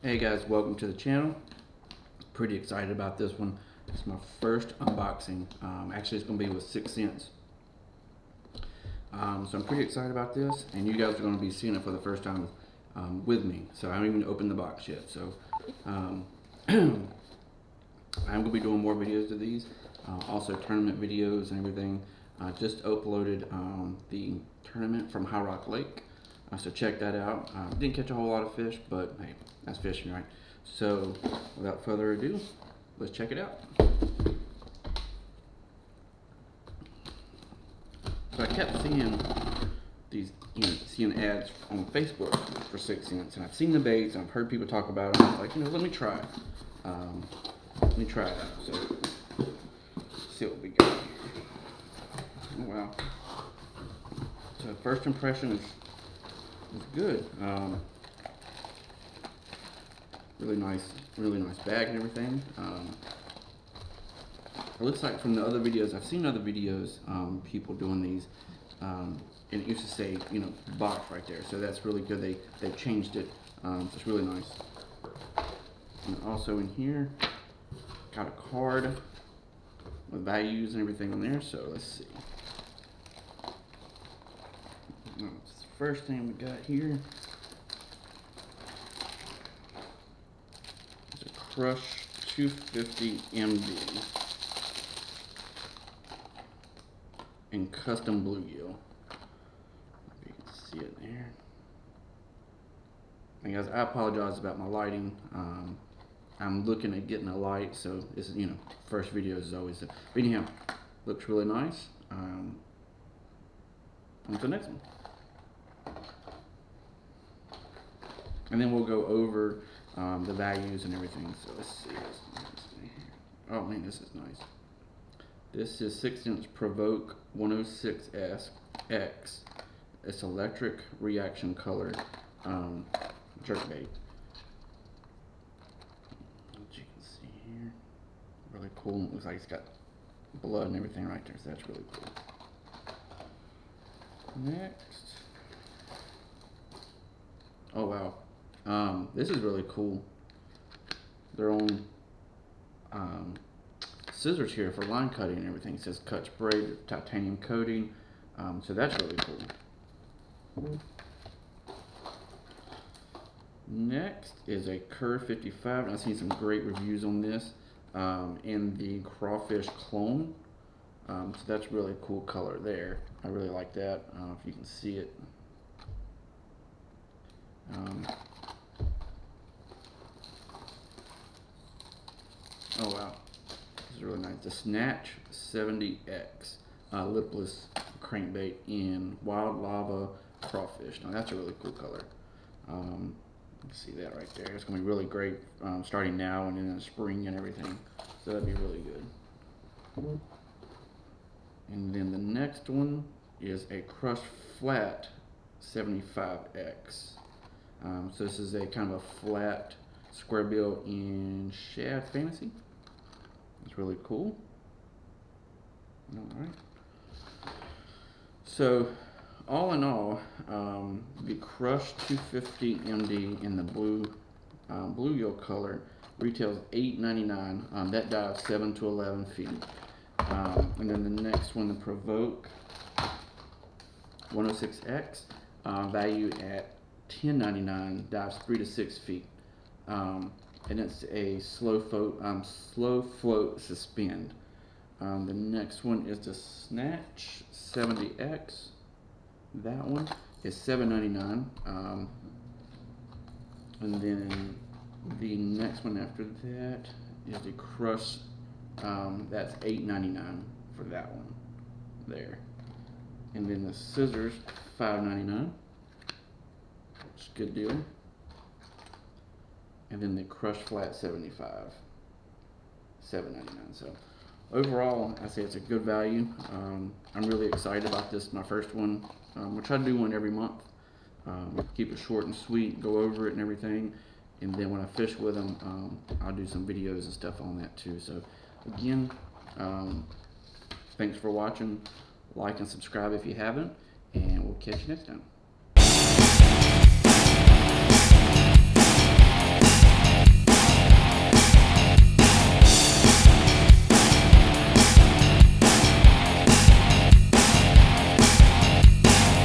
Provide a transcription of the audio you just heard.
Hey guys, welcome to the channel. Pretty excited about this one. It's my first unboxing. Actually, it's going to be with 6 Sense. So I'm pretty excited about this, and you guys are going to be seeing it for the first time with me. So I haven't even opened the box yet. So I'm going to be doing more videos of these, also tournament videos and everything. I just uploaded the tournament from High Rock Lake. So check that out. Didn't catch a whole lot of fish, but hey, that's fishing, right? So without further ado, let's check it out. So I kept seeing these, seeing ads on Facebook for 6 Sense, and I've seen the baits, and I've heard people talk about them. I was like, let me try. Let me try it out. So let's see what we got here. Oh wow. So first impression is good. Really nice bag and everything. It looks like from the other videos, I've seen other videos, people doing these, and it used to say, box right there. So that's really good. They've changed it. So it's really nice. And also in here, got a card with values and everything on there. So let's see. First thing we got here is a Crush 250 MD in custom bluegill. If you can see it there. And guys, I apologize about my lighting. I'm looking at getting a light, so this is, first video is always. But anyhow, looks really nice. On to the next one. And then we'll go over the values and everything. So let's see. Oh man, this is nice. This is 6 Sense Provoke 106X. It's electric reaction color jerkbait. As you can see here, really cool. It looks like it's got blood and everything right there, so that's really cool. Next. Oh wow. This is really cool. Their own scissors here for line cutting and everything. It says cut spray, titanium coating. So that's really cool. Next is a Curve 55, and I've seen some great reviews on this in the crawfish clone. So that's really cool color there. I really like that. I don't know if you can see it. Oh wow, this is really nice. The Snatch 70X lipless crankbait in Wild Lava Crawfish. Now that's a really cool color. You can see that right there. It's going to be really great starting now and in the spring and everything. So that'd be really good. And then the next one is a Crush Flat 75X. So this is a kind of a flat square bill in Shad Fantasy. It's really cool. Alright. So, all in all, the Crush 250 MD in the bluegill color retails $8.99. That dives 7 to 11 feet. And then the next one, the Provoke 106X, valued at $10.99, dives 3 to 6 feet. And it's a slow float suspend. The next one is the Snatch 70X. That one is $7.99. And then the next one after that is the Crush. That's $8.99 for that one there. And then the scissors, $5.99. It's a good deal. And then the Crush Flat 75, $7.99. So overall, I say it's a good value. I'm really excited about this, my first one. We'll try to do one every month. Keep it short and sweet, go over it and everything. and then when I fish with them, I'll do some videos and stuff on that too. So again, thanks for watching. Like and subscribe if you haven't, and we'll catch you next time.